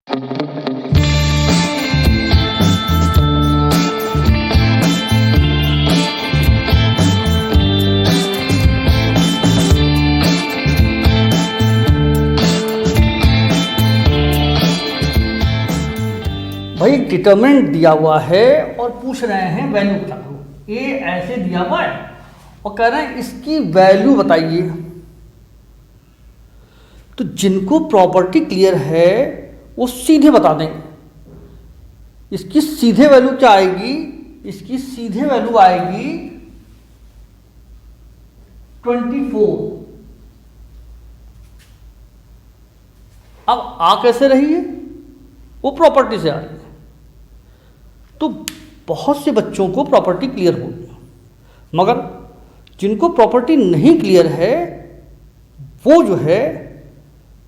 भाई डिटरमिनेंट दिया हुआ है और पूछ रहे हैं वैल्यू बता दो। ए ऐसे दिया हुआ है और कह रहे हैं इसकी वैल्यू बताइए। तो जिनको प्रॉपर्टी क्लियर है वो सीधे बता देंगे। इसकी सीधे वैल्यू क्या आएगी? इसकी सीधे वैल्यू आएगी 24। अब आ कैसे रही है? वो प्रॉपर्टी से आ रही है। तो बहुत से बच्चों को प्रॉपर्टी क्लियर होगी, मगर जिनको प्रॉपर्टी नहीं क्लियर है वो जो है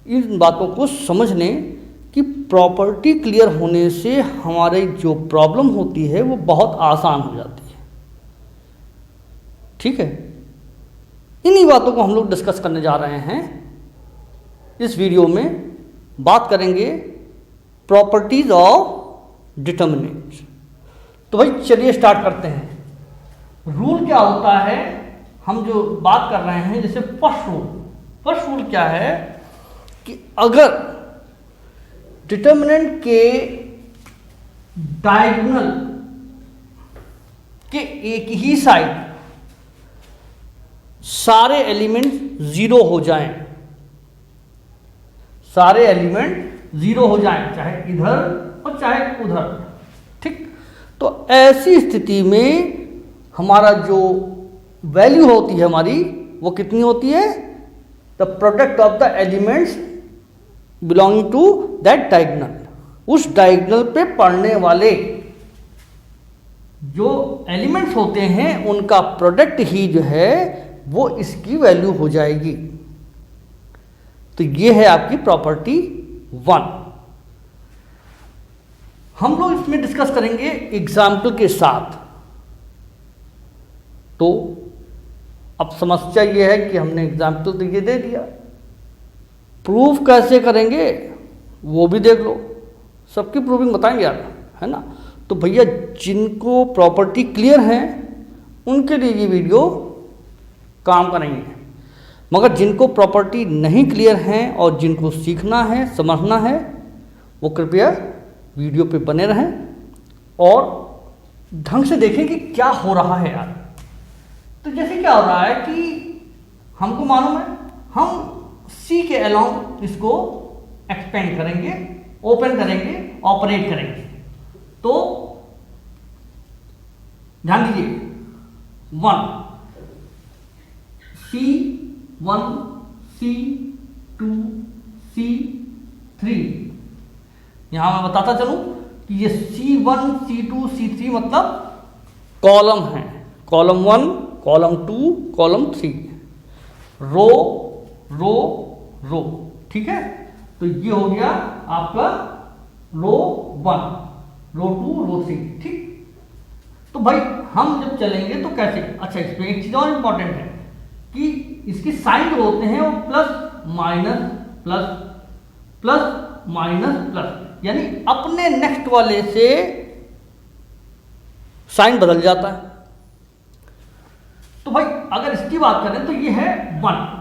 इन बातों को समझ लें कि प्रॉपर्टी क्लियर होने से हमारी जो प्रॉब्लम होती है वो बहुत आसान हो जाती है। ठीक है, इन्हीं बातों को हम लोग डिस्कस करने जा रहे हैं। इस वीडियो में बात करेंगे प्रॉपर्टीज ऑफ डिटर्मिनेंट। तो भाई चलिए स्टार्ट करते हैं। रूल क्या होता है, हम जो बात कर रहे हैं, जैसे फर्स्ट रूल क्या है कि अगर डिटर्मिनेंट के डायगोनल के एक ही साइड सारे एलिमेंट जीरो हो जाएं, सारे एलिमेंट जीरो हो जाएं, चाहे इधर और चाहे उधर। ठीक, तो ऐसी स्थिति में हमारा जो वैल्यू होती है हमारी वो कितनी होती है? The product of the elements belonging to that diagonal. उस डायगोनल पे पड़ने वाले जो एलिमेंट्स होते हैं उनका प्रोडक्ट ही जो है वो इसकी वैल्यू हो जाएगी। तो ये है आपकी प्रॉपर्टी 1। हम लोग इसमें डिस्कस करेंगे एग्जाम्पल के साथ। तो अब समस्या ये है कि हमने एग्जाम्पल तो ये दे दिया, प्रूफ कैसे करेंगे वो भी देख लो। सबकी प्रूविंग बताएंगे यार, है ना। तो भैया जिनको प्रॉपर्टी क्लियर है उनके लिए ये वीडियो काम करेंगे, मगर जिनको प्रॉपर्टी नहीं क्लियर है और जिनको सीखना है समझना है वो कृपया वीडियो पे बने रहें और ढंग से देखें कि क्या हो रहा है यार। तो जैसे क्या हो रहा है कि हमको मालूम है, हम सी के अलाउंग इसको एक्सपेंड करेंगे, ओपन करेंगे, ऑपरेट करेंगे। तो ध्यान दीजिए, 1 C1 C2 C3। यहां मैं बताता चलूं कि ये C1 C2 C3 मतलब कॉलम है, कॉलम 1 कॉलम 2 कॉलम 3, रो रो रो। ठीक है, तो ये हो गया आपका रो 1, रो 2, रो 3। ठीक, तो भाई हम जब चलेंगे तो कैसे? अच्छा, इसमें एक चीज और इंपॉर्टेंट है कि इसकी साइन जो होते हैं वो plus minus plus plus minus plus, यानी अपने नेक्स्ट वाले से साइन बदल जाता है। तो भाई अगर इसकी बात करें तो ये है 1।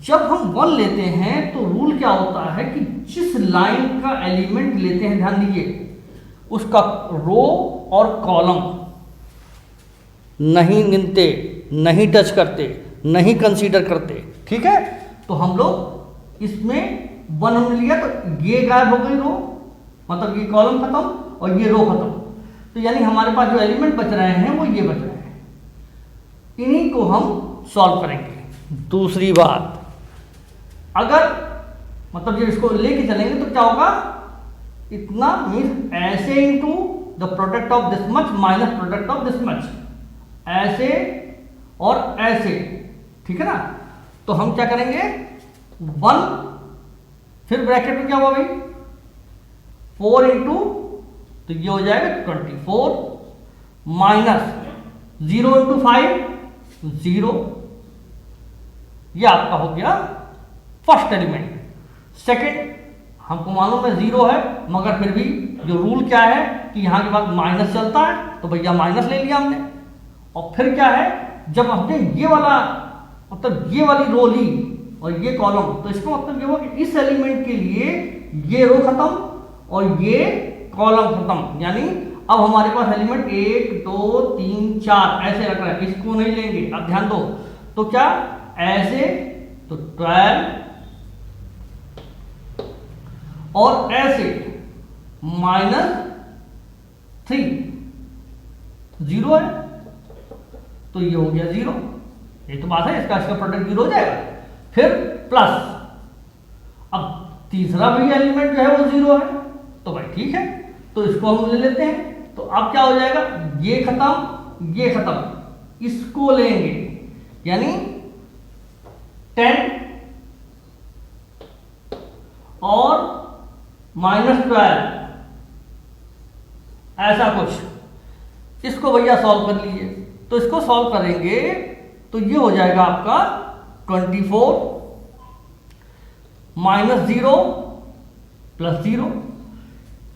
जब हम 1 लेते हैं तो रूल क्या होता है कि जिस लाइन का एलिमेंट लेते हैं, ध्यान दीजिए, उसका रो और कॉलम नहीं गिनते, नहीं टच करते, नहीं कंसीडर करते। ठीक है, तो हम लोग इसमें 1 हमने लिया तो ये गायब हो गई रो, मतलब ये कॉलम खत्म और ये रो खत्म। तो यानी हमारे पास जो एलिमेंट बच रहे हैं वो ये बच रहे हैं, इन्हीं को हम सॉल्व करेंगे। दूसरी बात, अगर मतलब जब इसको लेके चलेंगे तो क्या होगा? इतना मीन्स ऐसे into the product of this much minus product of this much, ऐसे और ऐसे। ठीक है ना, तो हम क्या करेंगे? 1 फिर ब्रैकेट में क्या हुआ भाई? 4 इंटू, तो ये हो जाएगा 24 माइनस 0 इंटू 5 0। ये आपका हो गया फर्स्ट एलिमेंट। सेकेंड हमको मालूम है 0 है, मगर फिर भी जो रूल क्या है कि यहाँ के बाद माइनस चलता है, तो भैया माइनस ले लिया हमने। और फिर क्या है, जब हमने ये वाला मतलब ये वाली रो ली और ये कॉलम, तो इसका मतलब ये हुआ कि इस एलिमेंट के लिए ये रो खत्म और ये कॉलम खत्म। यानी अब हमारे पास एलिमेंट 1 2 3 4 ऐसे रख रहे हैं, इसको नहीं लेंगे। अब ध्यान दो, तो क्या ऐसे, तो 12 और ऐसे -3 0 है, तो ये हो गया 0। ये तो बात है, इसका प्रोडक्ट 0 हो जाएगा। फिर प्लस, अब तीसरा भी एलिमेंट जो है वो 0 है, तो भाई ठीक है, तो इसको हम ले लेते हैं। तो अब क्या हो जाएगा, ये खत्म ये खत्म, इसको लेंगे, यानी 10 और -12 ऐसा कुछ। इसको भैया सॉल्व कर लीजिए। तो इसको सॉल्व करेंगे तो ये हो जाएगा आपका 24 -0 + 0,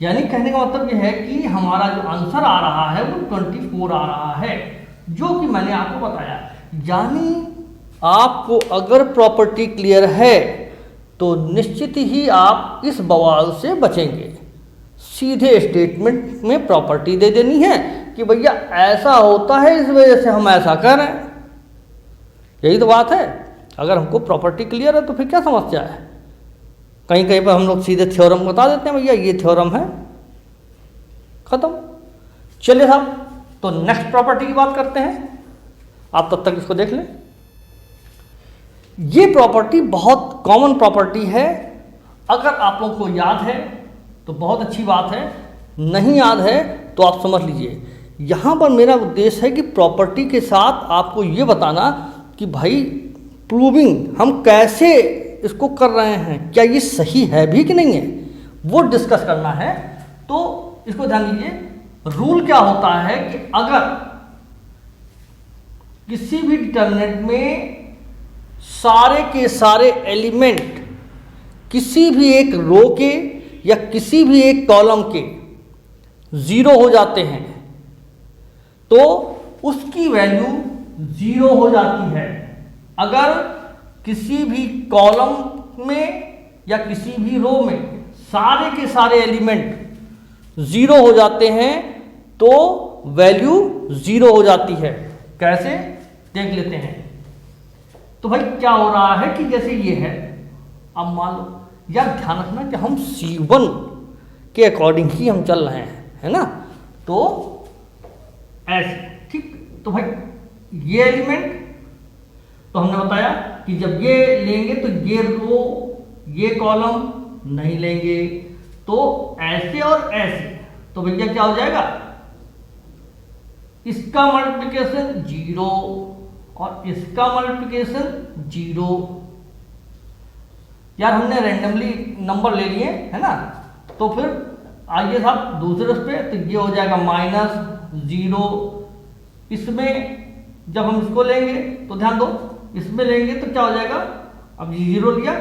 यानी कहने का मतलब ये है कि हमारा जो आंसर आ रहा है वो 24 आ रहा है, जो कि मैंने आपको बताया। यानी आपको अगर प्रॉपर्टी क्लियर है तो निश्चित ही आप इस बवाल से बचेंगे। सीधे स्टेटमेंट में प्रॉपर्टी दे देनी है कि भैया ऐसा होता है, इस वजह से हम ऐसा कर रहे हैं। यही तो बात है। अगर हमको प्रॉपर्टी क्लियर है तो फिर क्या समस्या है। कहीं कहीं पर हम लोग सीधे थ्योरम बता देते हैं, भैया ये थ्योरम है, खत्म। चलिए साहब, तो नेक्स्ट प्रॉपर्टी की बात करते हैं। आप तब तक इसको देख लें। ये प्रॉपर्टी बहुत कॉमन प्रॉपर्टी है। अगर आप लोग को याद है तो बहुत अच्छी बात है, नहीं याद है तो आप समझ लीजिए। यहाँ पर मेरा उद्देश्य है कि प्रॉपर्टी के साथ आपको ये बताना कि भाई प्रूविंग हम कैसे इसको कर रहे हैं, क्या ये सही है भी कि नहीं है, वो डिस्कस करना है। तो इसको ध्यान दीजिए। रूल क्या होता है कि अगर किसी भी डिटर्मिनेंट में सारे के सारे एलिमेंट किसी भी एक रो के या किसी भी एक कॉलम के 0 हो जाते हैं तो उसकी वैल्यू 0 हो जाती है। अगर किसी भी कॉलम में या किसी भी रो में सारे के सारे एलिमेंट 0 हो जाते हैं तो वैल्यू 0 हो जाती है। कैसे, देख लेते हैं। तो भाई क्या हो रहा है कि जैसे ये है, अब मान लो, यार ध्यान रखना कि हम C1 के अकॉर्डिंग ही हम चल रहे हैं, है ना। तो ऐसे, ठीक। तो भाई ये एलिमेंट तो हमने बताया कि जब ये लेंगे तो ये रो ये कॉलम नहीं लेंगे, तो ऐसे और ऐसे। तो भैया क्या हो जाएगा, इसका मल्टीप्लिकेशन 0 और इसका मल्टीप्लिकेशन 0। यार हमने रैंडमली नंबर ले लिए, है ना। तो फिर आइए साहब दूसरे उस पे, तो ये हो जाएगा -0। इसमें जब हम इसको लेंगे तो ध्यान दो, इसमें लेंगे तो क्या हो जाएगा, अब 0 लिया।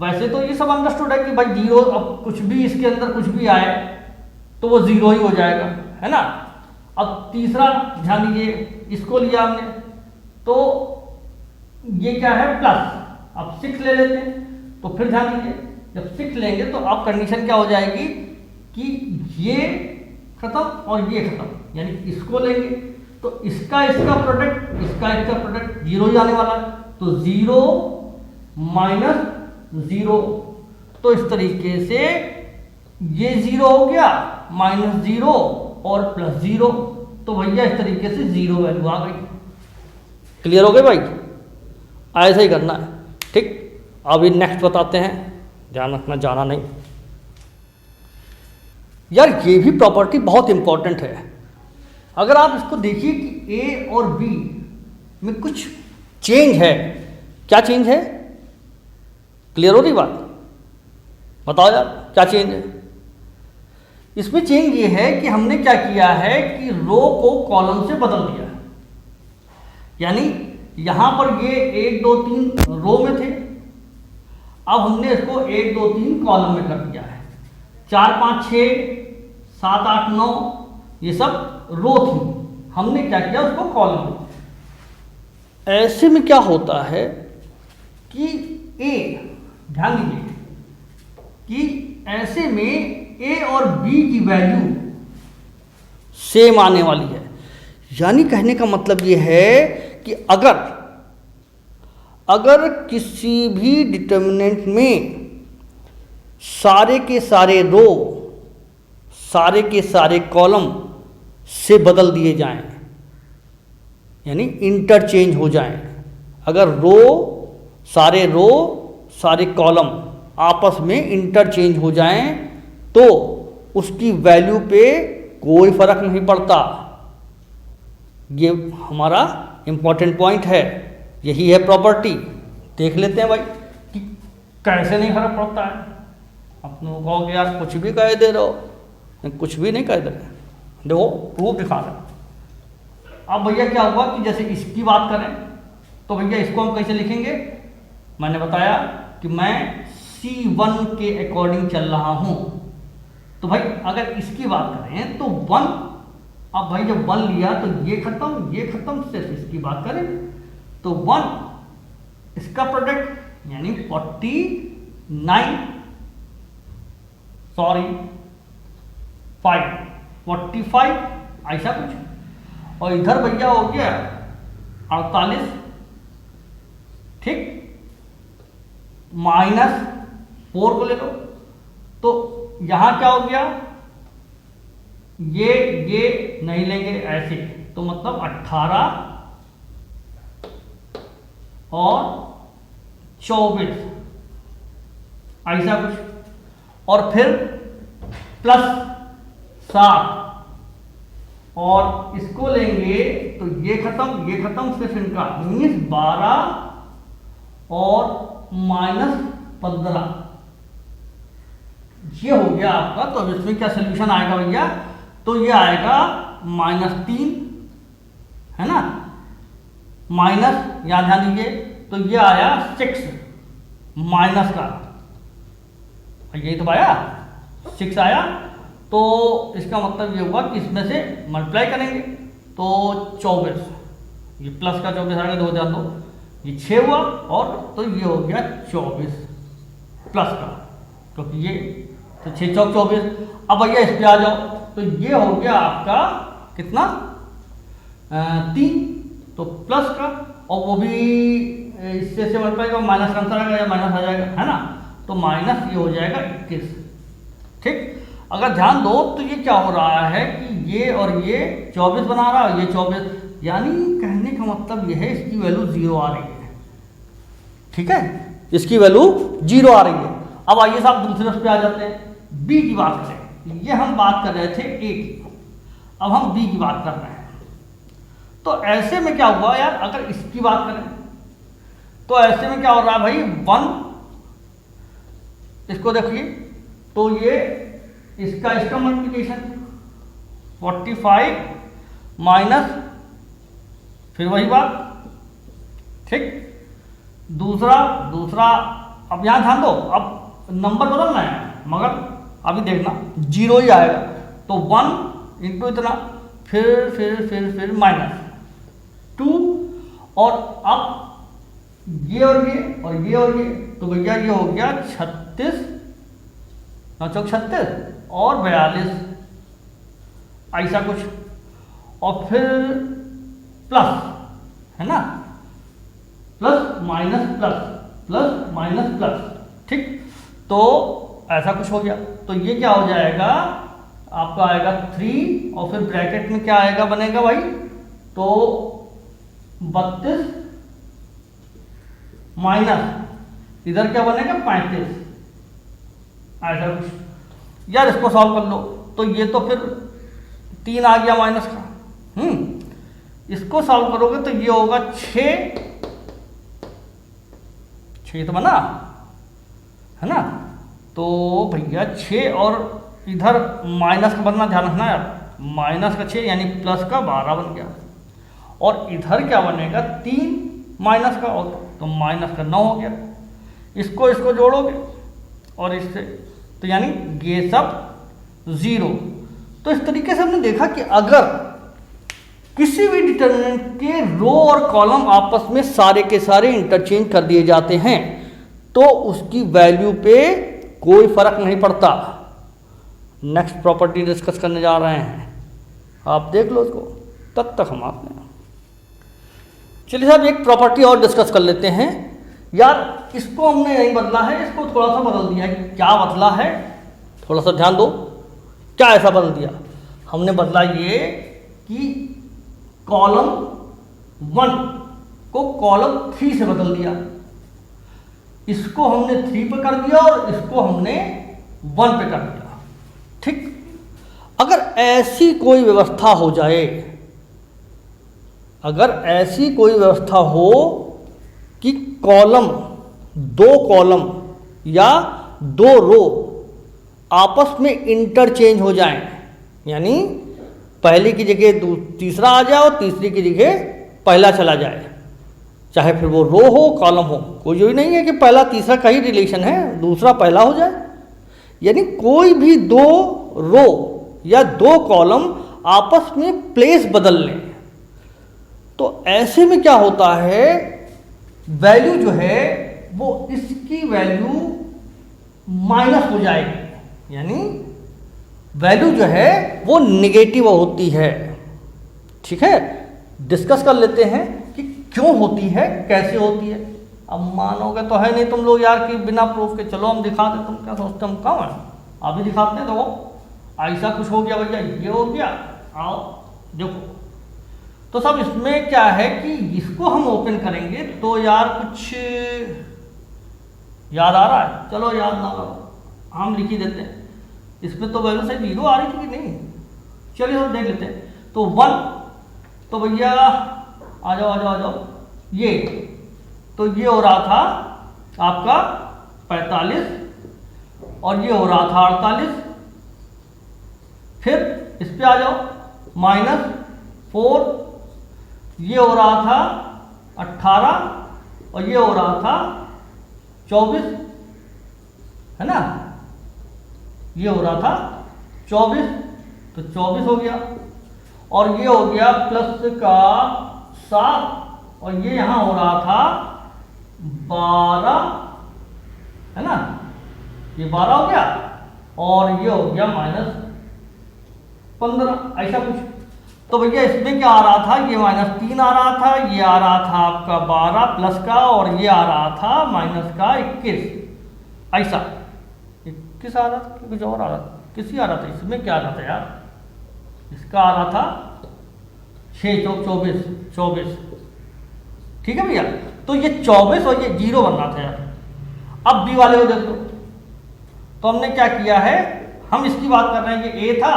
वैसे तो ये सब अंडरस्टूड है कि भाई 0, अब कुछ भी इसके अंदर कुछ भी आए तो वो 0 ही हो जाएगा, है ना। अब तीसरा ध्यान दीजिए, इसको लिया हमने तो ये क्या है प्लस। अब 6 ले लेते हैं, तो फिर ध्यान दीजिए, जब 6 लेंगे तो अब कंडीशन क्या हो जाएगी कि ये खत्म और ये खत्म, यानी इसको लेंगे तो इसका प्रोडक्ट इसका प्रोडक्ट 0 ही आने वाला है। तो 0 - 0, तो इस तरीके से ये 0 हो गया, -0 और +0, तो भैया इस तरीके से 0 वैल्यू आ गई। क्लियर हो गए भाई, ऐसा ही करना है, ठीक। अभी नेक्स्ट बताते हैं, ध्यान रखना, जाना नहीं। यार ये भी प्रॉपर्टी बहुत इंपॉर्टेंट है। अगर आप इसको देखिए कि A और B में कुछ चेंज है। क्या चेंज है, क्लियर हो रही बात, बताओ यार क्या चेंज है। इसमें चेंज ये है कि हमने क्या किया है कि रो को कॉलम से बदल दिया है। यानी यहां पर ये 1 2 3 रो में थे, अब हमने इसको 1 2 3 कॉलम में कर दिया है। 4 5 6 7 8 9 ये सब रो थी, हमने क्या किया उसको कॉलम में। ऐसे में क्या होता है कि ए, ध्यान दीजिए कि ऐसे में ए और बी की वैल्यू सेम आने वाली है। यानी कहने का मतलब ये है कि अगर किसी भी डिटर्मिनेंट में सारे के सारे रो सारे के सारे कॉलम से बदल दिए जाएं, यानी इंटरचेंज हो जाएं, अगर रो सारे कॉलम आपस में इंटरचेंज हो जाएं तो उसकी वैल्यू पे कोई फर्क नहीं पड़ता। ये हमारा इंपॉर्टेंट पॉइंट है, यही है प्रॉपर्टी। देख लेते हैं भाई कि कैसे नहीं फर्क पड़ता है। अपने कहोगे यार कुछ भी कह दे रहे हो, कुछ भी नहीं कह दे रहे, देखो प्रूफ दिखा रहे। अब भैया क्या हुआ कि जैसे इसकी बात करें तो भैया इसको हम कैसे लिखेंगे, मैंने बताया कि मैं C1 के अकॉर्डिंग चल रहा हूं। तो भाई अगर इसकी बात करें तो 1, अब भाई जब 1 लिया तो ये खत्म, सिर्फ इसकी बात करें तो 1 इसका प्रोडक्ट यानी 45 ऐसा कुछ, और इधर भैया हो गया 48, ठीक, -4 को ले लो तो यहां क्या हो गया, ये नहीं लेंगे ऐसे, तो मतलब 18 और 24 ऐसा कुछ, और फिर +7 और इसको लेंगे तो ये खत्म, सिर्फ इनका 12 और -15 ये हो गया आपका। तो अब इसमें क्या सोल्यूशन आएगा भैया, तो ये आएगा -3 है ना, माइनस, यहां ध्यान दीजिए, तो ये आया 6 माइनस का, यही तो आया 6 आया, तो इसका मतलब ये हुआ कि इसमें से मल्टीप्लाई करेंगे तो 24, ये प्लस का 24 आएगा, 2 ध्यान दो, ये 6 हुआ, और तो ये हो गया 24 प्लस का, क्योंकि ये तो 6 चौक 24। अब भैया इस पे आ जाओ तो ये हो गया आपका कितना 3, तो प्लस का, और वो भी इससे से मल्टीप्लाई का माइनस का अंतर आएगा या माइनस आ जाएगा, है ना, तो माइनस ये हो जाएगा 21, ठीक। अगर ध्यान दो तो ये क्या हो रहा है कि ये और ये 24 बना रहा है, ये 24, यानी कहने का मतलब ये है इसकी वैल्यू 0 आ रही है, ठीक है, इसकी वैल्यू 0 आ रही है। अब आइए साहब दूसरे पे आ जाते हैं, बी की बात करें। ये हम बात कर रहे थे ए की, अब हम बी की बात कर रहे हैं। तो ऐसे में क्या हुआ यार, अगर इसकी बात करें तो ऐसे में क्या हो रहा है भाई, 1, इसको देखिए तो ये इसका मल्टीप्लिकेशन 45 माइनस, फिर वही बात, ठीक। दूसरा अब यहां ध्यान दो, अब नंबर बदलना है मगर अभी देखना 0 ही आएगा, तो 1 इंटू इतना, फिर -2, और अब ये और ये, तो भैया ये हो गया 36 और 42 ऐसा कुछ, और फिर प्लस, है ना, प्लस माइनस प्लस, ठीक। तो ऐसा कुछ हो गया, तो ये क्या हो जाएगा आपका, आएगा 3, और फिर ब्रैकेट में क्या आएगा बनेगा भाई, तो 32 माइनस इधर क्या बनेगा 35, ऐसा कुछ। यार इसको सॉल्व कर लो तो ये तो फिर 3 आ गया माइनस का, इसको सॉल्व करोगे तो ये होगा 6 तो बना, है ना, तो भैया 6 और इधर माइनस का बनना ध्यान रखना यार, माइनस का 6 यानी प्लस का 12 बन गया, और इधर क्या बनेगा 3 माइनस का, और तो माइनस का 9 हो गया। इसको जोड़ोगे और इससे तो यानी ये सब 0। तो इस तरीके से हमने देखा कि अगर किसी भी डिटर्मिनेंट के रो और कॉलम आपस में सारे के सारे इंटरचेंज कर दिए जाते हैं तो उसकी वैल्यू पे कोई फर्क नहीं पड़ता। नेक्स्ट प्रॉपर्टी डिस्कस करने जा रहे हैं, आप देख लो उसको, तब तक हम आपने चलिए साहब एक प्रॉपर्टी और डिस्कस कर लेते हैं। यार इसको हमने नहीं बदला है, इसको थोड़ा सा बदल दिया है। क्या बदला है, थोड़ा सा ध्यान दो। क्या ऐसा बदल दिया हमने, बदला ये कि कॉलम 1 को कॉलम 3 से बदल दिया। इसको हमने 3 पे कर दिया और इसको हमने 1 पे कर दिया। ठीक, अगर ऐसी कोई व्यवस्था हो जाए, अगर ऐसी कोई व्यवस्था हो कि कॉलम 2 कॉलम या 2 रो आपस में इंटरचेंज हो जाएं, यानी पहले की जगह तीसरा आ जाए और तीसरी की जगह पहला चला जाए, चाहे फिर वो रो हो कॉलम हो, कोई जरूरी नहीं है कि पहला तीसरा का ही रिलेशन है, दूसरा पहला हो जाए। यानी कोई भी 2 रो या 2 कॉलम आपस में प्लेस बदल लें, तो ऐसे में क्या होता है, वैल्यू जो है वो इसकी वैल्यू माइनस हो जाएगी, यानी वैल्यू जो है वो निगेटिव होती है। ठीक है, डिस्कस कर लेते हैं कि क्यों होती है, कैसे होती है। अब मानोगे तो है नहीं तुम लोग यार कि बिना प्रूफ के चलो हम दिखाते, तुम क्या सोचते हम कहाँ हैं, आप भी दिखाते हैं। तो ऐसा कुछ हो गया भैया, ये हो गया, आओ देखो। तो सब इसमें क्या है कि इसको हम ओपन करेंगे तो यार कुछ याद आ रहा है, चलो याद ना करो, हम लिख ही देते हैं। इसमें तो वैल्यू से 0 आ रही थी कि नहीं, चलिए हम देख लेते हैं। तो 1, तो भैया आ जाओ आ जाओ आ जाओ, ये तो ये हो रहा था आपका 45 और ये हो रहा था 48। फिर इस पे आ जाओ -4, ये हो रहा था 18 और ये हो रहा था 24, है ना, ये हो रहा था 24, तो 24 हो गया। और ये हो गया प्लस का 7 और ये यहां हो रहा था 12, है ना, ये 12 हो गया और ये हो गया -15, ऐसा कुछ। तो भैया इसमें क्या आ रहा था, ये -3 आ रहा था, ये आ रहा था आपका 12 प्लस का और ये आ रहा था माइनस का 21, ऐसा 21 आ रहा था, कुछ और आ रहा था, किसी आ रहा था, इसमें क्या आ रहा था यार, इसका आ रहा था 6 चौक 24। ठीक है भैया, तो ये 24 और ये 0 बन रहा था यार। अब बी वाले को देख लो, तो हमने क्या किया है, हम इसकी बात कर रहे हैं कि ए था,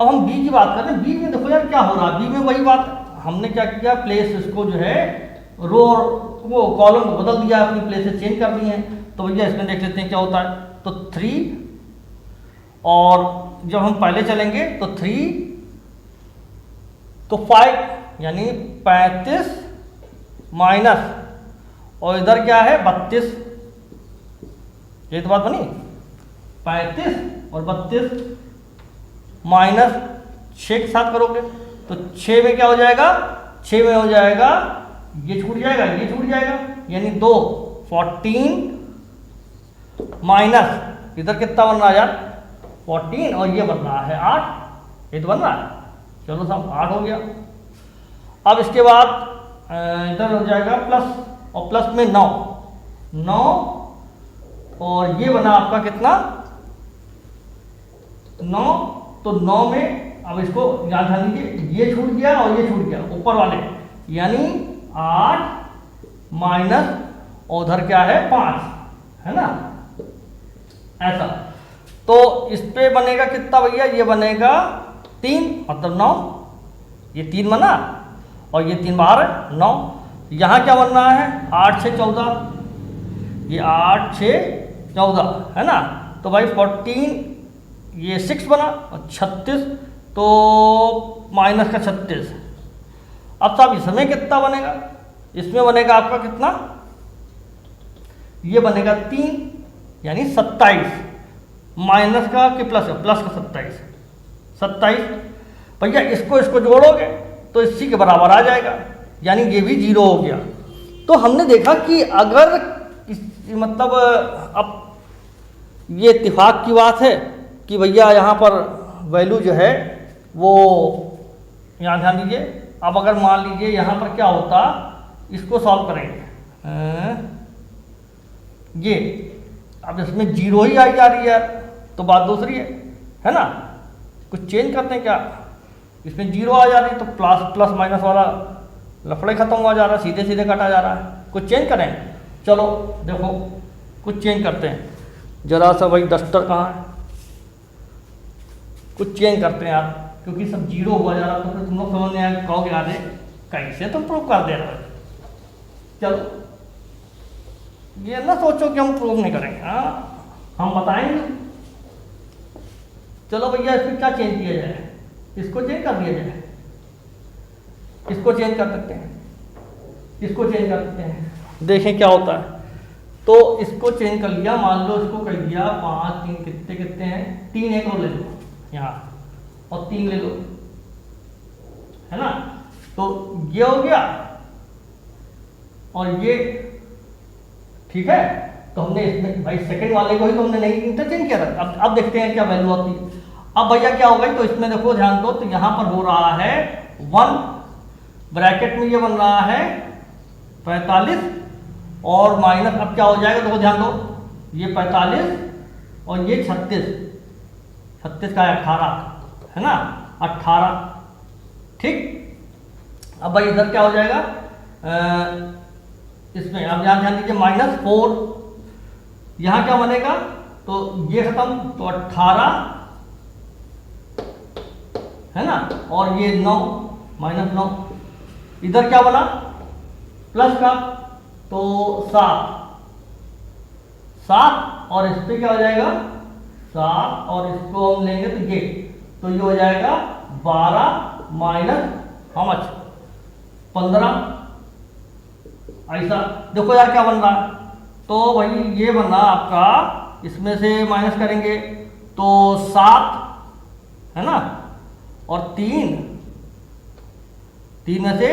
अब हम बी की बात कर रहे हैं। बी में देखो यार क्या हो रहा है, बी में वही बात हमने क्या किया, प्लेस इसको जो है रो और वो कॉलम को बदल दिया, अपनी प्लेस से चेंज कर दिए हैं। तो भैया इसमें देख लेते हैं क्या होता है। तो 3 और जब हम पहले चलेंगे तो 3 तो 5 यानी 35 माइनस और इधर क्या है 32, ये तो बात बनी, 35 और 32 माइनस 6 के साथ करोगे तो 6 में क्या हो जाएगा, 6 में हो जाएगा, ये छूट जाएगा, ये छूट जाएगा, यानी 2 14 माइनस इधर कितना बन रहा है यार 14 और ये बन रहा है 8, ये तो बन रहा है, चलो सब 8 हो गया। अब इसके बाद इधर हो जाएगा प्लस और प्लस में 9 और ये बना आपका कितना 9, तो 9 में अब इसको याद ध्यान दीजिए, ये छूट गया और ये छूट गया ऊपर वाले, यानी 8 माइनस और उधर क्या है 5, है ना, ऐसा। तो इस पे बनेगा कितना भैया, ये बनेगा 3 मतलब 9, ये 3 बना और ये 3 बाहर है 9। यहाँ क्या बन रहा है 8 6 14, ये 8 6 14 है ना, तो भाई 14 ये 6 बना और 36 तो माइनस का 36। अब साहब इसमें कितना बनेगा, इसमें बनेगा आपका कितना, ये बनेगा 3 यानी 27। माइनस का कि प्लस का? प्लस का 27, 27। भैया इसको जोड़ोगे तो इसी के बराबर आ जाएगा, यानी ये भी 0 हो गया। तो हमने देखा कि अगर मतलब अब ये इत्तेफाक की बात है कि भैया यहाँ पर वैल्यू जो है वो, यहाँ ध्यान दीजिए। अब अगर मान लीजिए यहाँ पर क्या होता, इसको सॉल्व करेंगे, ये अब इसमें 0 ही आई जा रही है तो बात दूसरी है ना। कुछ चेंज करते हैं क्या, इसमें 0 आ जा रही है तो प्लस प्लस माइनस वाला लफड़े खत्म हुआ जा रहा है, सीधे सीधे काटा जा रहा है। कुछ चेंज करें, चलो देखो कुछ चेंज करते हैं। जरा सा भाई डस्टर कहाँ है, कुछ चेंज करते हैं यार, क्योंकि सब 0 हुआ जा रहा है। तो फिर तुम लोग समझ नहीं आया, कहोगे यार कैसे तुम प्रूव कर दे रहे हो। चलो ये ना सोचो कि हम प्रूव नहीं करेंगे, हाँ हम बताएंगे। चलो भैया इसमें क्या चेंज किया जाए, इसको चेंज कर दिया जाए, इसको चेंज कर सकते हैं, इसको चेंज कर सकते हैं, देखें क्या होता है। तो इसको चेंज कर लिया, मान लो इसको कर दिया 5 3 कितने कितने हैं, 3 एक और ले लो यहाँ और 3 ले लो, है ना। तो ये हो गया और ये ठीक है। तो हमने इसमें भाई सेकंड वाले को ही तो हमने नहीं इंटरचेंज किया था। अब देखते हैं क्या वैल्यू आती है। अब भैया क्या होगा, तो इसमें देखो ध्यान दो, तो यहाँ पर हो रहा है 1, ब्रैकेट में ये बन रहा है 45 और माइनस, अब क्या हो जाएगा देखो ध्यान दो, ये 45 और ये 36, 36 का 18 है ना, 18 ठीक। अब भाई इधर क्या हो जाएगा, इसमें अब यहाँ ध्यान दीजिए -4, यहाँ क्या बनेगा, तो ये खत्म, तो 18 है ना, और ये 9 -9, इधर क्या बना प्लस का, तो 7 और इस पे क्या हो जाएगा 7 और इसको हम लेंगे तो ये हो जाएगा 12 माइनस हाउ मच 15। ऐसा देखो यार क्या बन रहा है, तो भाई ये बन रहा आपका, इसमें से माइनस करेंगे तो 7 है ना, और 3 में से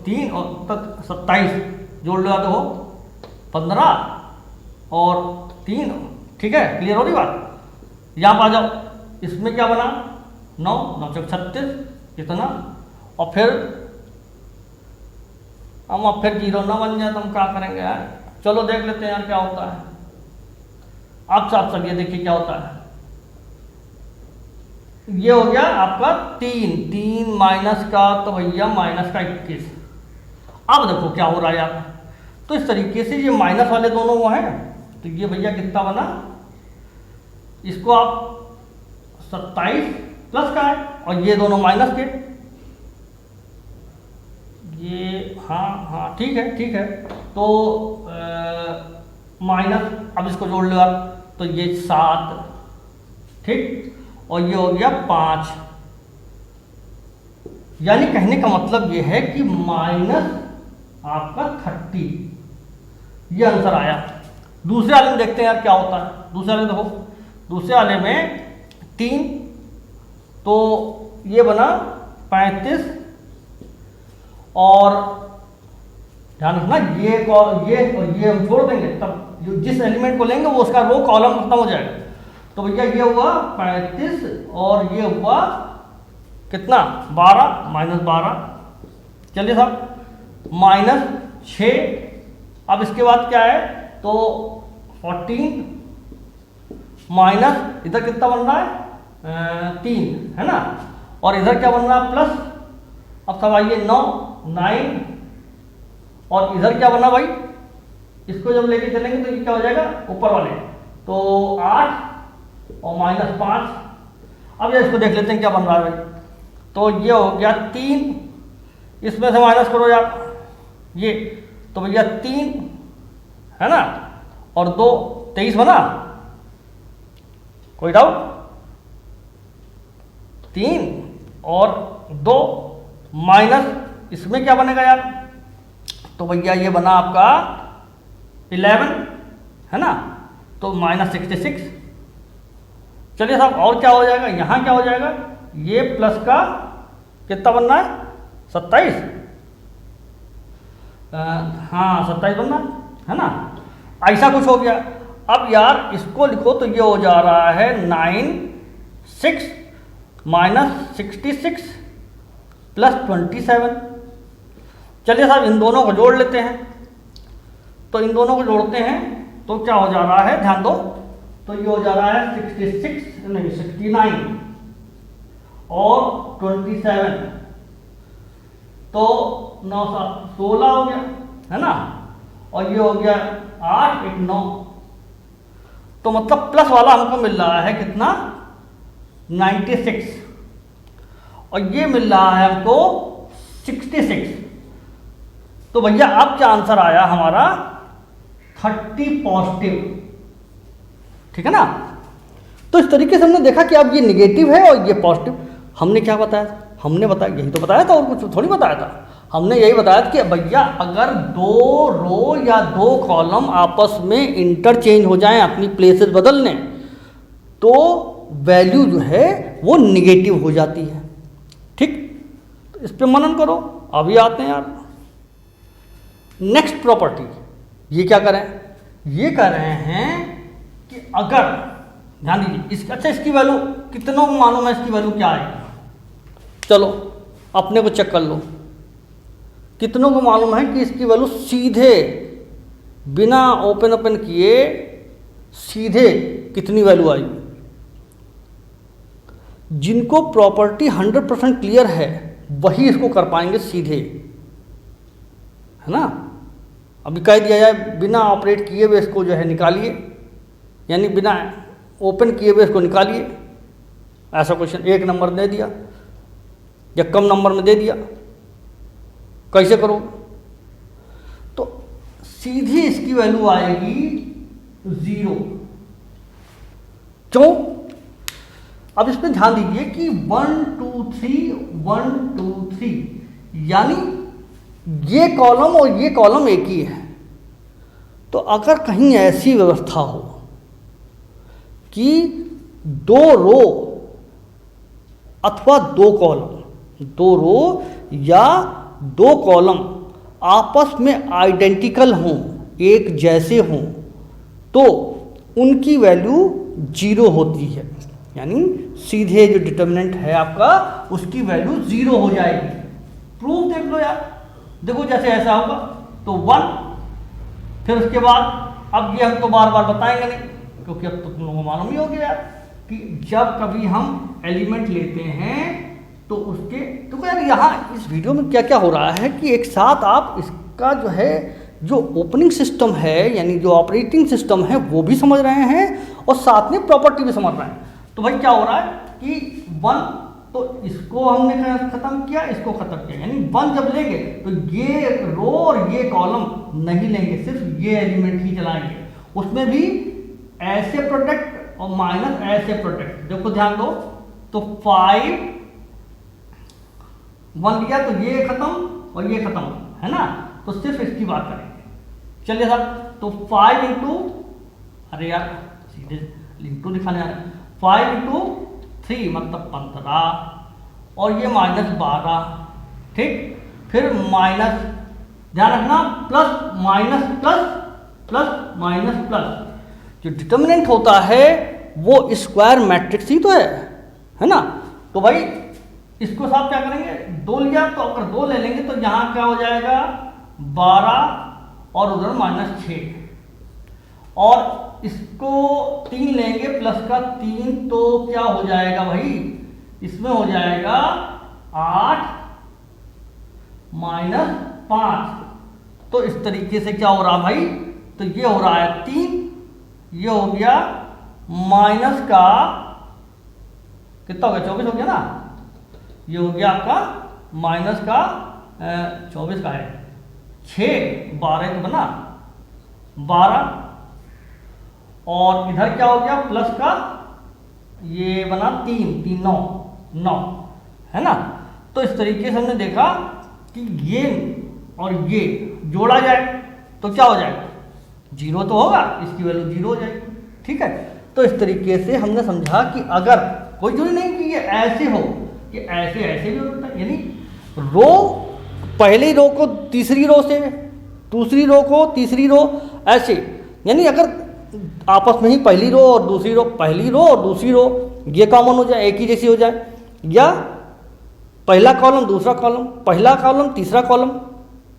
3 और तक 27 जोड़ लो तो 15 और 3, ठीक है, क्लियर हो रही बात। यहाँ पर आ जाओ, इसमें क्या बना 9 9 चौक 36 कितना, और फिर हम अब फिर 0 ना बन जाए तो हम क्या करेंगे यार। चलो देख लेते हैं यार क्या होता है। आप साथ चलिए देखिए क्या होता है। ये हो गया आपका 3 माइनस का, तो भैया माइनस का 21। अब देखो क्या हो रहा है यार, तो इस तरीके से ये माइनस वाले दोनों वो हैं, तो ये भैया कितना बना, इसको आप 27 प्लस का है और ये दोनों माइनस के, ये हाँ ठीक है। तो माइनस, अब इसको जोड़ लो आप, तो ये 7 ठीक, और ये हो गया 5। यानी कहने का मतलब ये है कि माइनस आपका 30, ये आंसर आया। दूसरे वाले में देखते हैं यार क्या होता है। दूसरे वाले देखो, दूसरे वाले में 3, तो ये बना 35 और ध्यान रखना ये हम छोड़ देंगे, तब जिस एलिमेंट को लेंगे वो उसका वो कॉलम खत्म हो जाएगा। तो भैया ये हुआ 35 और ये हुआ कितना 12 -12, चलिए साहब -6। अब इसके बाद क्या है, तो 14 माइनस इधर कितना बन रहा है 3 है ना, और इधर क्या बन रहा है प्लस। अब सब आइए 9 और इधर क्या बना भाई, इसको जब लेके चलेंगे तो ये क्या हो जाएगा ऊपर वाले, तो 8 और -5। अब ये इसको देख लेते हैं क्या बन रहा है भाई, तो ये हो गया 3, इसमें से माइनस करो यार ये, तो भैया 3 है ना, और 2 23 बना, कोई डाउट। 3 और 2 माइनस इसमें क्या बनेगा यार, तो भैया ये बना आपका 11 है ना, तो -66 चलिए साहब, और क्या हो जाएगा, यहाँ क्या हो जाएगा, ये प्लस का कितना बनना है, 27, हाँ 27 बनना है ना, ऐसा कुछ हो गया। अब यार इसको लिखो तो ये हो जा रहा है 96 - 66 + 27। चलिए साहब इन दोनों को जोड़ लेते हैं, तो इन दोनों को जोड़ते हैं तो क्या हो जा रहा है, ध्यान दो, तो ये हो जा रहा है 69 और 27, तो 9 7 16 हो गया है ना, और ये हो गया 8 1 9, तो मतलब प्लस वाला हमको मिल रहा है कितना, 96, और ये मिल रहा है हमको 66। तो भैया अब क्या आंसर आया हमारा, 30 पॉजिटिव, ठीक है ना। तो इस तरीके से हमने देखा कि अब ये निगेटिव है और ये पॉजिटिव। हमने क्या बताया, हमने बताया यही तो बताया था, और कुछ थोड़ी बताया था। हमने यही बताया कि भैया अगर 2 रो या 2 कॉलम आपस में इंटरचेंज हो जाएं, अपनी प्लेसेस बदल लें, तो वैल्यू जो है वो निगेटिव हो जाती है। ठीक, तो इस पे मनन करो। अभी आते हैं यार नेक्स्ट प्रॉपर्टी। ये क्या कर रहे हैं, ये कह रहे हैं कि अगर, ध्यान दीजिए, अच्छा इसकी वैल्यू कितनों को मालूम है, इसकी वैल्यू क्या आएगी, चलो अपने को चेक कर लो। कितनों को मालूम है कि इसकी वैल्यू सीधे बिना ओपन किए सीधे कितनी वैल्यू आएगी। जिनको प्रॉपर्टी 100% क्लियर है वही इसको कर पाएंगे सीधे, है ना। अभी कह दिया जाए बिना ऑपरेट किए हुए इसको जो है निकालिए, यानी बिना ओपन किए हुए इसको निकालिए। ऐसा क्वेश्चन 1 नंबर दे दिया या कम नंबर में दे दिया, कैसे करो, तो सीधी इसकी वैल्यू आएगी 0। क्यों, अब इस पर ध्यान दीजिए कि 1 2 3 1 2 3, यानी ये कॉलम और ये कॉलम एक ही है। तो अगर कहीं ऐसी व्यवस्था हो कि 2 रो अथवा 2 कॉलम, 2 रो या 2 कॉलम आपस में आइडेंटिकल हों, एक जैसे हों, तो उनकी वैल्यू 0 होती है। यानी सीधे जो डिटर्मिनेंट है आपका उसकी वैल्यू 0 हो जाएगी। प्रूफ देख लो यार, देखो जैसे ऐसा होगा तो 1, फिर उसके बाद अब ये हम तो बार बार बताएंगे नहीं, क्योंकि अब तो तुम लोगों को मालूम ही हो गया यार कि जब कभी हम एलिमेंट लेते हैं तो उसके, तो यार यहाँ इस वीडियो में क्या क्या हो रहा है कि एक साथ आप इसका जो है जो ओपनिंग सिस्टम है, यानी जो ऑपरेटिंग सिस्टम है वो भी समझ रहे हैं और साथ में प्रॉपर्टी भी समझ रहे हैं। तो भाई क्या हो रहा है कि 1, तो इसको हमने खत्म किया, इसको खत्म किया, यानी 1 जब लेंगे तो ये रो और ये कॉलम नहीं लेंगे, सिर्फ ये एलिमेंट ही चलाएंगे। उसमें भी ऐसे प्रोडक्ट और माइनस ऐसे प्रोडक्ट। देखो ध्यान दो, तो 5 1 लिया तो ये खत्म और ये खत्म, है ना। तो सिर्फ इसकी बात करेंगे। चलिए साहब, तो 5 इंटू, अरे यार सीधे इंटू दिखाने आ रहा है, 5 इंटू 3 मतलब 15 और ये -12, ठीक। फिर माइनस, ध्यान रखना, plus minus plus plus minus plus. जो डिटर्मिनेंट होता है वो स्क्वायर मैट्रिक्स ही तो है ना। तो भाई इसको साहब क्या करेंगे, 2 लिया तो अगर 2 ले लेंगे तो यहाँ क्या हो जाएगा 12 और उधर -6, और इसको 3 लेंगे प्लस का 3 तो क्या हो जाएगा भाई, इसमें हो जाएगा 8 -5। तो इस तरीके से क्या हो रहा भाई, तो ये हो रहा है 3, ये हो गया माइनस का कितना हो गया, 24 हो गया ना। ये हो गया आपका माइनस का 24 का है 6 12 तो बना 12, और इधर क्या हो गया प्लस का, ये बना 3 3 9 है ना। तो इस तरीके से हमने देखा कि ये और ये जोड़ा जाए तो क्या हो जाएगा, 0 तो होगा, इसकी वैल्यू 0 हो जाएगी। ठीक है, तो इस तरीके से हमने समझा कि अगर कोई जरूरी नहीं कि ये ऐसे हो, कि ऐसे ऐसे भी होता है, यानी रो पहली रो को तीसरी रो से, दूसरी रो को तीसरी रो, ऐसे, यानी अगर आपस में ही पहली रो और दूसरी रो, पहली रो और दूसरी रो ये कॉमन हो जाए, एक ही जैसी हो जाए, या पहला कॉलम दूसरा कॉलम, पहला कॉलम तीसरा कॉलम,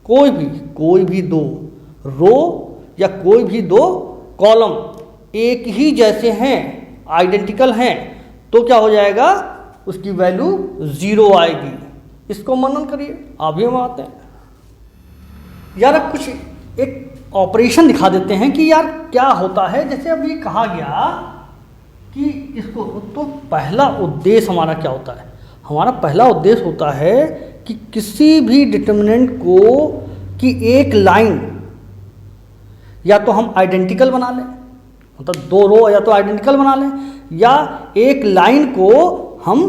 कोई भी दो रो या कोई भी दो कॉलम एक ही जैसे हैं, आइडेंटिकल हैं, तो क्या हो जाएगा, उसकी वैल्यू 0 आएगी। इसको मनन करिए। अभी हम आते हैं यार, अब कुछ एक ऑपरेशन दिखा देते हैं कि यार क्या होता है। जैसे अभी कहा गया कि इसको, तो पहला उद्देश्य हमारा क्या होता है, हमारा पहला उद्देश्य होता है कि किसी भी डिटर्मिनेंट को कि एक लाइन या तो हम आइडेंटिकल बना लें, मतलब दो रो या तो आइडेंटिकल बना लें, या एक लाइन को हम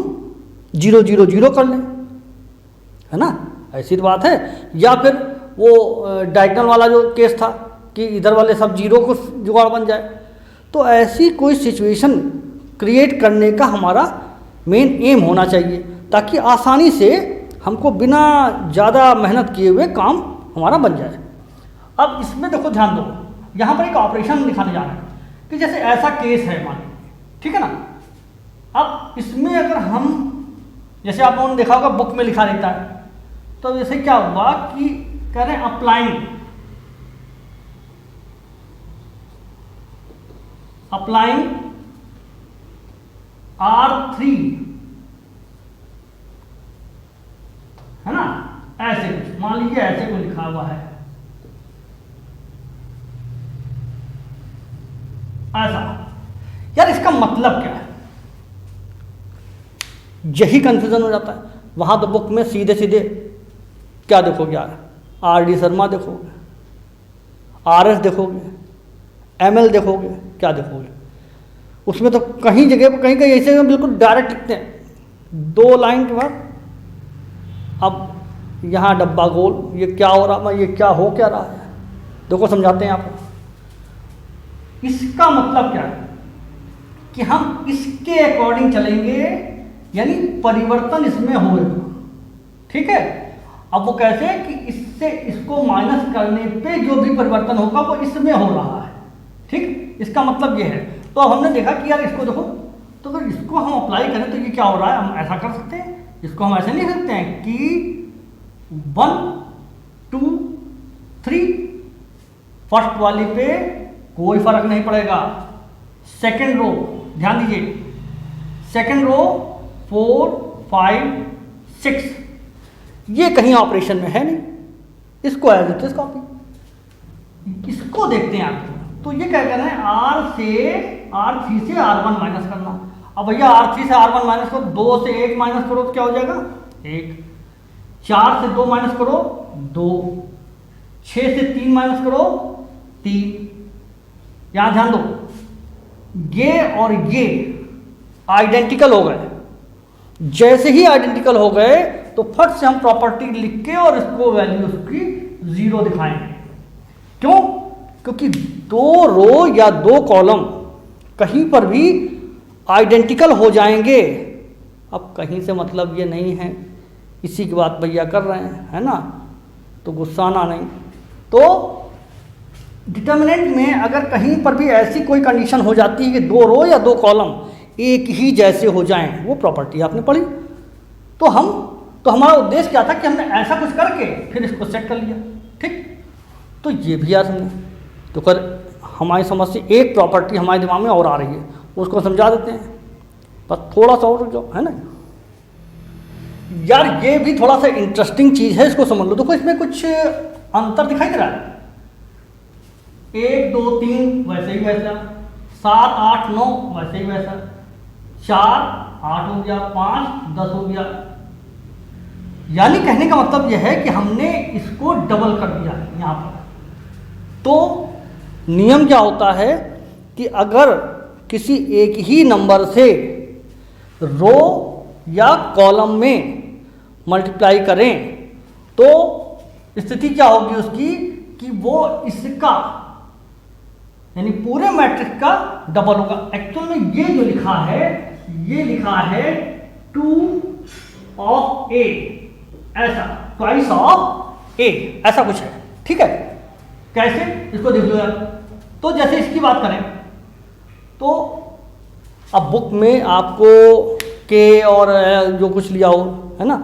0 0 0 कर लें, है ना, ऐसी तो बात है। या फिर वो डायगोनल वाला जो केस था कि इधर वाले सब 0 को जुगाड़ बन जाए। तो ऐसी कोई सिचुएशन क्रिएट करने का हमारा मेन एम होना चाहिए, ताकि आसानी से हमको बिना ज़्यादा मेहनत किए हुए काम हमारा बन जाए। अब इसमें देखो ध्यान दो, यहाँ पर एक ऑपरेशन दिखाने जा रहे हैं कि जैसे ऐसा केस है मान लीजिए, ठीक है ना। अब इसमें अगर हम, जैसे आप लोगों ने देखा होगा बुक में लिखा रहता है, तो जैसे क्या हुआ कि कह रहे हैं अप्लाइंग R3, है ना, ऐसे कुछ मान लीजिए, ऐसे कुछ लिखा हुआ है ऐसा। यार इसका मतलब क्या है, यही कंफ्यूजन हो जाता है। वहां तो बुक में सीधे सीधे क्या देखोगे यार, RD शर्मा देखोगे, RS देखोगे, ML देखोगे, क्या देखोगे, उसमें तो कहीं जगह पर कहीं ऐसे बिल्कुल डायरेक्ट लिखते हैं 2 लाइन के बाद। अब यहाँ डब्बा गोल, ये क्या हो रहा है, ये क्या हो क्या रहा है, देखो समझाते हैं आपको। इसका मतलब क्या है कि हम इसके अकॉर्डिंग चलेंगे, यानी परिवर्तन इसमें होगा, ठीक है। अब वो कैसे कि इससे इसको माइनस करने पे जो भी परिवर्तन होगा वो इसमें हो रहा है, ठीक। इसका मतलब ये है। तो अब हमने देखा कि यार इसको देखो, तो अगर इसको हम अप्लाई करें तो ये क्या हो रहा है, हम ऐसा कर सकते हैं, इसको हम ऐसे लिख सकते हैं कि 1 2 3, फर्स्ट वाली पे कोई फर्क नहीं पड़ेगा, सेकंड रो ध्यान दीजिए, सेकंड रो 4 5 6, ये कहीं ऑपरेशन में है नहीं, इसको एज इट इज कॉपी। इसको देखते हैं आप, तो ये क्या करना है, R3 से R1 माइनस करना। अब भैया R3 से R1 माइनस करो, 2 से 1 माइनस करो तो क्या हो जाएगा 1, 4 से 2 माइनस करो 2, 6 से 3 माइनस करो 3। यहां ध्यान दो, ये और ये आइडेंटिकल हो गए। जैसे ही आइडेंटिकल हो गए तो फट से हम प्रॉपर्टी लिख के और इसको वैल्यू उसकी 0 दिखाएंगे। क्यों? क्योंकि 2 रो या 2 कॉलम कहीं पर भी आइडेंटिकल हो जाएंगे। अब कहीं से मतलब ये नहीं है, इसी की बात भैया कर रहे हैं, है ना, तो गुस्सा आना नहीं। तो डिटर्मिनेंट में अगर कहीं पर भी ऐसी कोई कंडीशन हो जाती है कि 2 रो या 2 कॉलम एक ही जैसे हो जाएं, वो प्रॉपर्टी आपने पढ़ी। तो हमारा उद्देश्य क्या था कि हमने ऐसा कुछ करके फिर इसको सेट कर लिया, ठीक। तो ये भी याद हमने, तो कर हमारी समझ से एक प्रॉपर्टी हमारे दिमाग में और आ रही है, उसको समझा देते हैं, बस थोड़ा सा और जो है ना यार, ये भी थोड़ा सा इंटरेस्टिंग चीज़ है, इसको समझ लो। देखो इसमें कुछ अंतर दिखाई दे रहा है, 1 2 3 वैसे ही वैसा, 7 8 9 वैसे ही वैसा, 4 8 हो गया, 5 10 हो गया। यानी कहने का मतलब यह है कि हमने इसको डबल कर दिया यहाँ पर। तो नियम क्या होता है कि अगर किसी एक ही नंबर से रो या कॉलम में मल्टीप्लाई करें तो स्थिति क्या होगी उसकी कि वो इसका, यानी पूरे मैट्रिक्स का डबल होगा। एक्चुअल में ये जो लिखा है, ये लिखा है 2 ऑफ ए, ऐसा ट्वाइस ऑफ ए, ऐसा कुछ है। ठीक है, कैसे इसको देख लो यार। तो जैसे इसकी बात करें तो अब बुक में आपको के और जो कुछ लिया हो, है ना,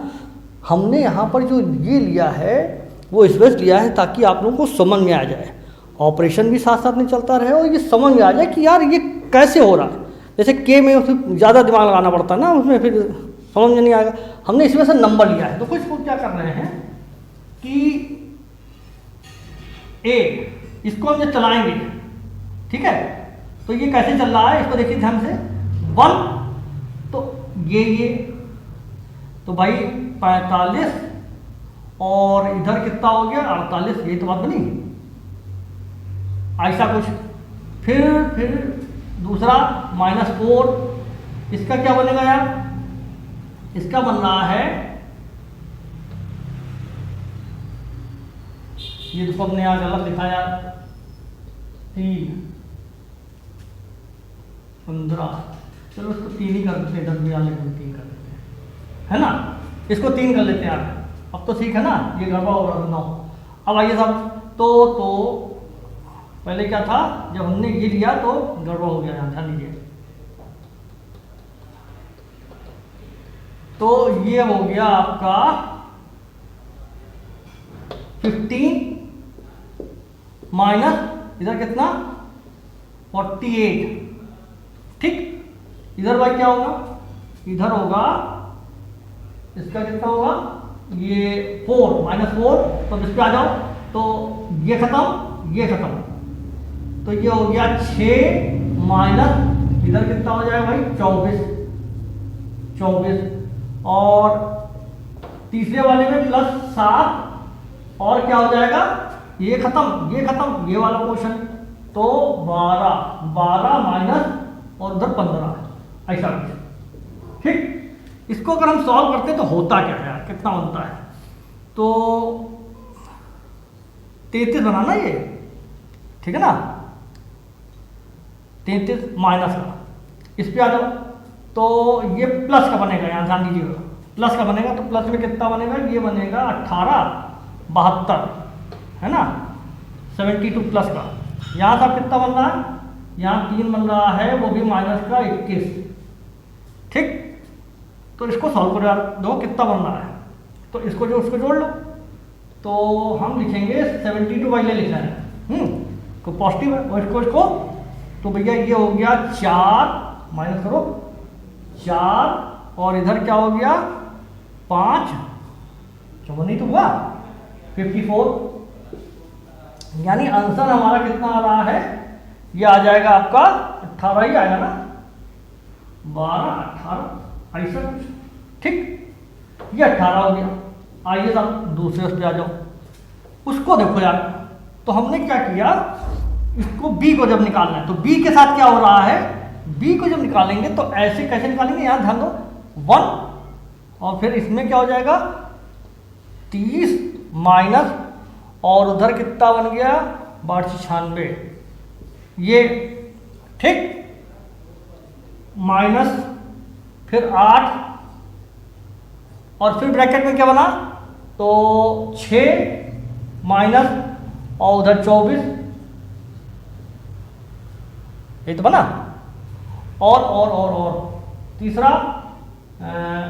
हमने यहाँ पर जो ये लिया है वो इस वजह लिया है ताकि आप लोगों को समझ में आ जाए, ऑपरेशन भी साथ साथ में चलता रहे और ये समझ में आ जाए कि यार ये कैसे हो रहा है। जैसे के में उसमें ज़्यादा दिमाग लगाना पड़ता है ना, उसमें फिर समझ में नहीं आएगा। हमने इस वजह से नंबर लिया है। तो कुछ लोग क्या कर रहे हैं कि ए इसको हम जब चलाएंगे, ठीक है, तो ये कैसे चल रहा है इसको देखिए ध्यान से। 1 तो ये तो भाई 45 और इधर कितना हो गया 48, यही तो बात बनी, ऐसा कुछ। फिर दूसरा -4, इसका क्या बनेगा यार, इसका बन रहा है, ये तो हमने यहाँ गलत लिखा यार, 3 15, चलो इसको 3 ही कर देते हैं, 10 भी आने को 3 कर देते हैं, है ना, इसको 3 कर लेते हैं यार। अब तो ठीक है ना, ये गड़बड़ हो रहा था 9। अब आइए साहब, तो पहले क्या था, जब हमने ये लिया तो गड़बड़ हो गया, ध्यान दीजिए। तो ये हो गया आपका 15 माइनस इधर कितना 48, ठीक। इधर भाई क्या होगा, इधर होगा इसका कितना होगा, ये 4 -4, तो इस पे आ जाओ, तो ये खत्म, ये खत्म, तो ये हो गया 6 माइनस इधर कितना हो जाएगा भाई 24, और तीसरे वाले में +7, और क्या हो जाएगा, ये खत्म, ये वाला पोर्शन, तो 12 माइनस और उधर 15, ऐसा कुछ, ठीक। इसको अगर हम सॉल्व करते हैं तो होता क्या है यार, कितना बनता है, तो 33 बनाना ये, ठीक है ना, 33 माइनस का, इस पे आ जाओ, तो ये प्लस का बनेगा, यहाँ ध्यान दीजिएगा, प्लस का बनेगा, तो प्लस में कितना बनेगा, ये बनेगा 18 72, है ना, 72 प्लस का। यहाँ का कितना बन रहा है, यहाँ 3 बन रहा है, वो भी माइनस का 21, ठीक। तो इसको सॉल्व करो यार, देखो कितना बन रहा है, तो इसको जो उसको जोड़ लो, तो हम लिखेंगे 72 बाई ले लिखना है, तो पॉजिटिव है, और इसको तो भैया ये हो गया 4 माइनस करो 4, और इधर क्या हो गया 5, 54 नहीं तो हुआ 54, यानी आंसर हमारा कितना आ रहा है, ये आ जाएगा आपका 18 ही आएगा ना, 12 18 ऐसा कुछ, ठीक। ये 18 हो गया। आइए साहब दूसरे उस पे आ जाओ, उसको देखो यार। तो हमने क्या किया, इसको b को जब निकालना है तो b के साथ क्या हो रहा है, b को जब निकालेंगे तो ऐसे कैसे निकालेंगे, यहाँ ध्यान दो 1, और फिर इसमें क्या हो जाएगा 30 माइनस, और उधर कितना बन गया 96, ये ठीक, माइनस फिर 8, और फिर ब्रैकेट में क्या बना, तो 6 माइनस और उधर 24, ये तो बना, और तीसरा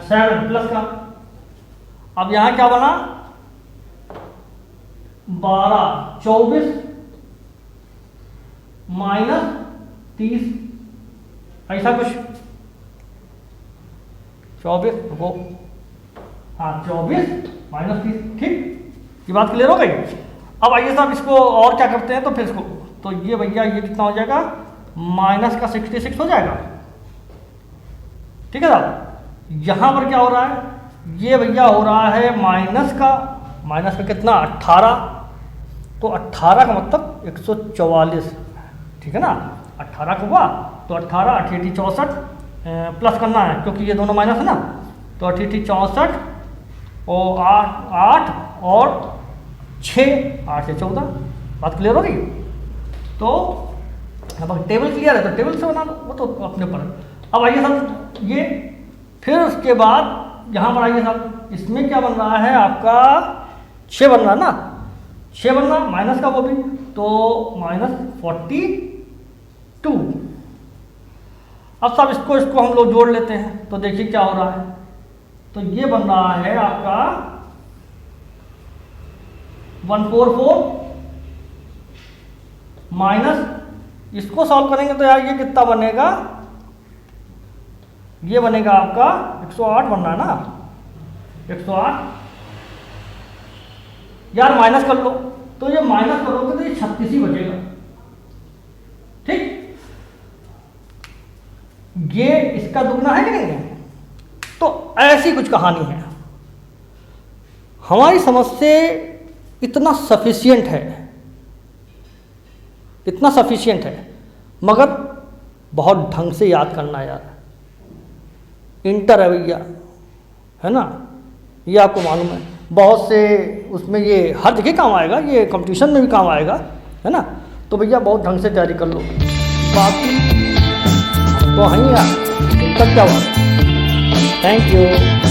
7 प्लस का। अब यहां क्या बना 12 24 माइनस 30, ऐसा कुछ 24, रुको, हाँ 24 माइनस 30, ठीक। ये बात क्लियर हो गई। अब आइए साहब इसको और क्या करते हैं, तो फिर इसको, तो ये भैया ये कितना हो जाएगा, माइनस का 66 हो जाएगा, ठीक है साहब। यहां पर क्या हो रहा है, ये भैया हो रहा है माइनस का कितना 18, तो 18 का मतलब 144, ठीक है ना, 18 का हुआ, तो 18 88 64 प्लस करना है क्योंकि ये दोनों माइनस है ना, तो 88 64 और 8 और 6 8 से 14, बात क्लियर हो गई। तो अब टेबल क्लियर है तो टेबल से बना लो, वो तो अपने ऊपर है। अब आइए साहब ये, फिर उसके बाद यहाँ पर आइए साहब, इसमें क्या बन रहा है आपका 6 बन रहा है ना, 6 बन रहा माइनस का वो भी, तो -42। अब साहब इसको हम लोग जोड़ लेते हैं तो देखिए क्या हो रहा है। तो ये बन रहा है आपका 144 माइनस, इसको सॉल्व करेंगे तो यार ये कितना बनेगा, ये बनेगा आपका 108 बन रहा है ना, 108 यार माइनस कर लो, तो ये माइनस करोगे तो ये 36 ही बचेगा। ठीक, ये इसका दुगना है कि नहीं है? तो ऐसी कुछ कहानी है। हमारी समझ से इतना सफिशिएंट है, इतना सफिशिएंट है, मगर बहुत ढंग से याद करना है यार। इंटर है भैया, है ना, ये आपको मालूम है, बहुत से उसमें ये हर जगह काम आएगा, ये कंपटीशन में भी काम आएगा, है ना। तो भैया बहुत ढंग से तैयारी कर लो। बाकी तो हैं यार, तब क्या हुआ। Thank you.